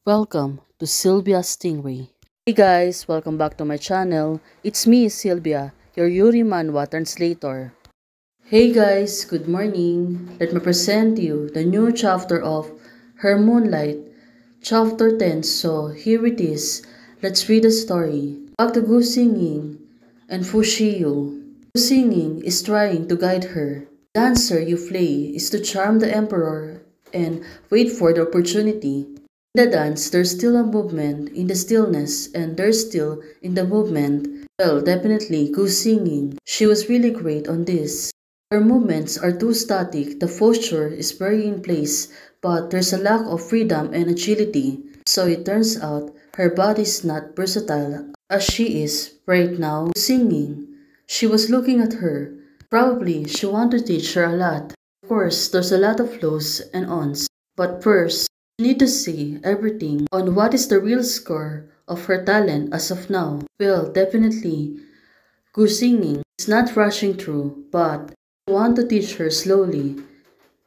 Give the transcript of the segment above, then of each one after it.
Welcome to Sylvia Stingray. Hey guys, welcome back to my channel. It's me, Sylvia, your Yuri Manhwa translator. Hey guys, good morning. Let me present you the new chapter of Her Moonlight, chapter 10. So here it is. Let's read the story. Back to Gu Xingyin and Fu Shiyu. Gu Xingyin is trying to guide her. The dancer you play is to charm the emperor and wait for the opportunity. In the dance, there's still a movement in the stillness, and there's still in the movement. Well, definitely, Gu Xingyin. She was really great on this. Her movements are too static, the posture is very in place, but there's a lack of freedom and agility. So it turns out her body is not versatile as she is right now. Singing. She was looking at her. Probably she wanted to teach her a lot. Of course, there's a lot of flows and ons. But first, you need to see everything on what is the real score of her talent as of now. Well, definitely, Gu Xingyin is not rushing through, but I want to teach her slowly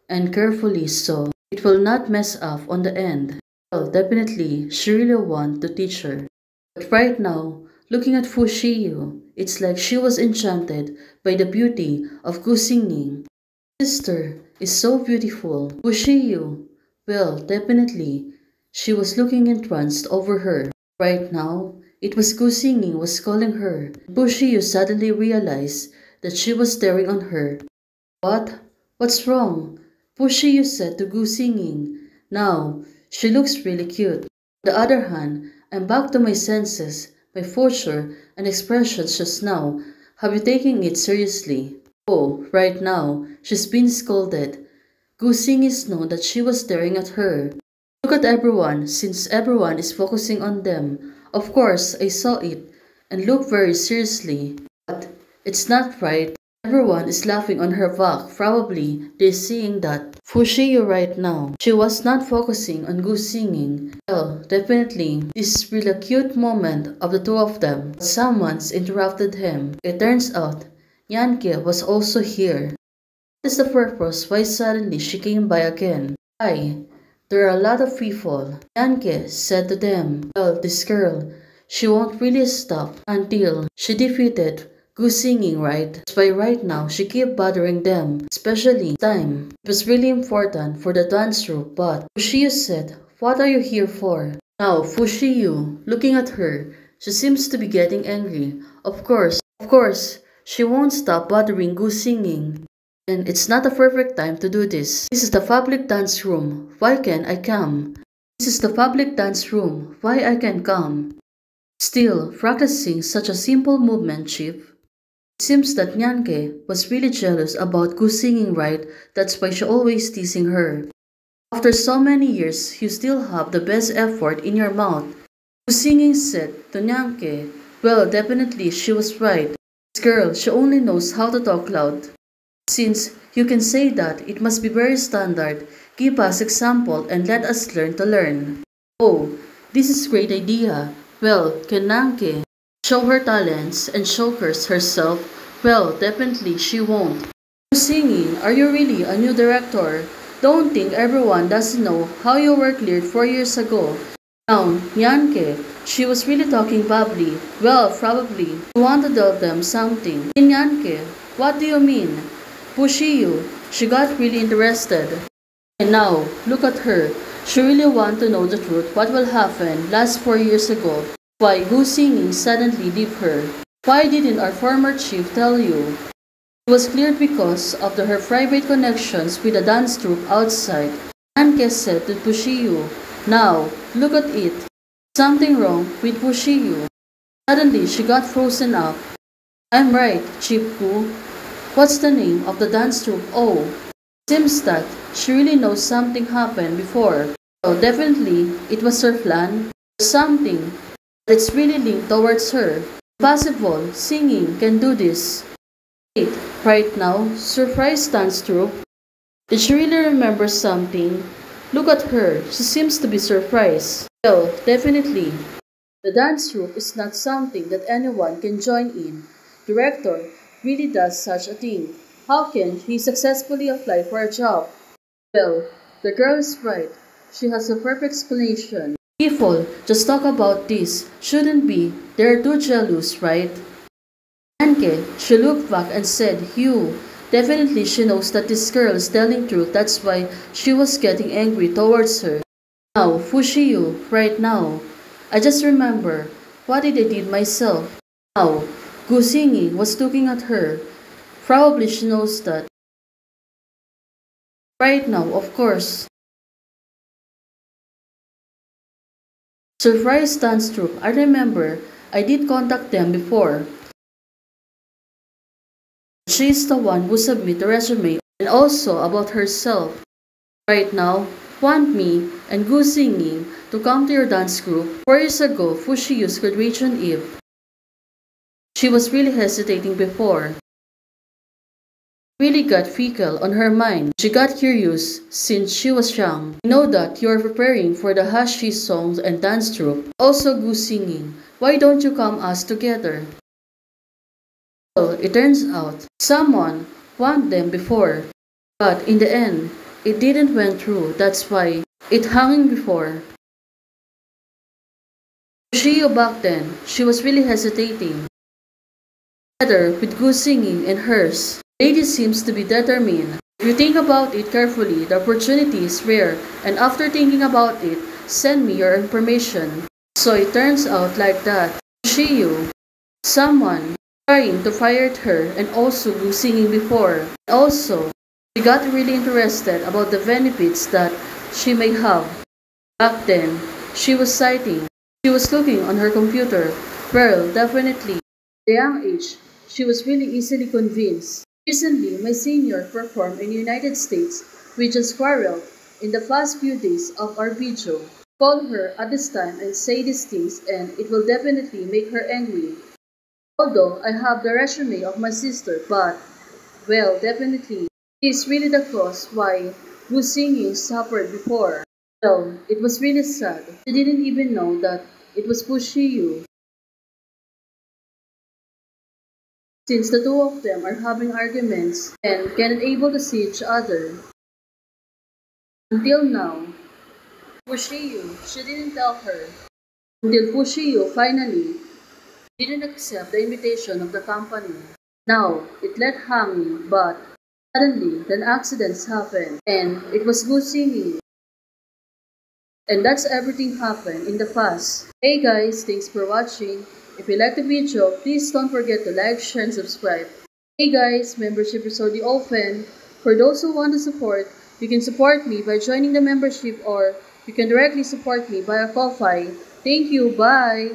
and carefully so it will not mess up on the end. Well, definitely, she really want to teach her. But right now, looking at Fu Shiyu, it's like she was enchanted by the beauty of Gu Xingyin. Sister is so beautiful. Fu Shiyu, well, definitely, she was looking entranced over her. Right now, it was Gu Xingyin was calling her. Fu Shiyu suddenly realized that she was staring on her. What? What's wrong? Pushy, you said to Gu Xingyin. Now, she looks really cute. On the other hand, I'm back to my senses. My posture and expressions just now. Have you taken it seriously? Oh, right now, she's been scolded. Gu Xingyin is known that she was staring at her. Look at everyone, since everyone is focusing on them. Of course, I saw it and looked very seriously. But it's not right. Everyone is laughing on her back. Probably they're seeing that Fushiyo right now. She was not focusing on Gu Xingyin. Well, definitely, this is really a cute moment of the two of them. But someone's interrupted him. It turns out Yanke was also here. What is the purpose why suddenly she came by again? Hi, there are a lot of people. Yanke said to them. Well, this girl, she won't really stop until she defeated Gu Xingyin, right? That's why right now she keep bothering them, especially this time. It was really important for the dance troupe, but Fushiyu said, "What are you here for?" Now Fushiyu, looking at her, she seems to be getting angry. Of course, she won't stop bothering Gu Xingyin. And it's not a perfect time to do this. This is the public dance room. Why can't I come? This is the public dance room. Why I can't come? Still, practicing such a simple movement, Chief. It seems that Nyanke was really jealous about Gu singing right, that's why she always teasing her. After so many years, you still have the best effort in your mouth. Gu singing said to Nyanke, well, definitely she was right. This girl, she only knows how to talk loud. Since you can say that, it must be very standard. Give us example and let us learn to learn. Oh, this is great idea. Well, can Nyanke show her talents and showcase herself? Well, definitely she won't. Singing, are you really a new director? Don't think everyone doesn't know how you were cleared 4 years ago. Now, Nyanke, she was really talking bubbly. Well, probably, you want to tell them something. In Nyanke, what do you mean? Pushiyu, she got really interested. And now, look at her. She really wants to know the truth what will happen last 4 years ago. Why Gu Xingyin suddenly leave her? Why didn't our former chief tell you? It was cleared because of her private connections with the dance troupe outside. Anke said to Pushiyu, now, look at it. Something wrong with Pushiyu. Suddenly, she got frozen up. I'm right, Chief Gu. What's the name of the dance troupe? Oh, seems that she really knows something happened before. So definitely, it was her plan. Something that's really linked towards her. Impossible, singing can do this. Wait, right now, surprise dance troupe. Did she really remember something? Look at her, she seems to be surprised. Well, definitely. The dance troupe is not something that anyone can join in. Director really does such a thing. How can he successfully apply for a job? Well, the girl is right. She has a perfect explanation. People just talk about this, shouldn't be. They're too jealous, right? Anke, she looked back and said, Hugh, definitely she knows that this girl is telling truth, that's why she was getting angry towards her. Now, Fushiyu, right now. I just remember, what did I did myself? Now, Gusingi was looking at her. Probably she knows that. Right now, of course. Surprise dance troupe, I remember, I did contact them before. She's the one who submit the resume and also about herself. Right now, want me and Gu Singing to come to your dance group. 4 years ago, Fushiyu's graduation eve. She was really hesitating before. Really got fecal on her mind. She got curious since she was young. I know that you are preparing for the Hashi songs and dance troupe. Also Gu Singing. Why don't you come us together? Well, it turns out someone want them before. But in the end, it didn't went through. That's why it hung before. Shio back then, she was really hesitating. Together with Gu Singing and hers, lady seems to be determined. If you think about it carefully, the opportunity is rare, and after thinking about it, send me your information. So it turns out like that. Shio, someone trying to fire at her and also Gu Singing before. Also, she got really interested about the benefits that she may have. Back then, she was citing. She was looking on her computer. Well, definitely. At a young age, she was really easily convinced. Recently, my senior performed in the United States. We just quarreled in the past few days of our video. Call her at this time and say these things and it will definitely make her angry. Although I have the resume of my sister, but, well, definitely, she is really the cause why Wu Xingyi suffered before. Well, it was really sad. She didn't even know that it was Pushiyu. Since the two of them are having arguments and cannot able to see each other. Until now, Pushiyu, she didn't tell her. Until Pushiyu finally didn't accept the invitation of the company. Now, it let hanging, but suddenly, then accidents happened, and it was Gu Xingyi. And that's everything happened in the past. Hey guys, thanks for watching. If you like the video, please don't forget to like, share, and subscribe. Hey guys, membership is already open. For those who want to support, you can support me by joining the membership or you can directly support me via Ko-Fi. Thank you, bye!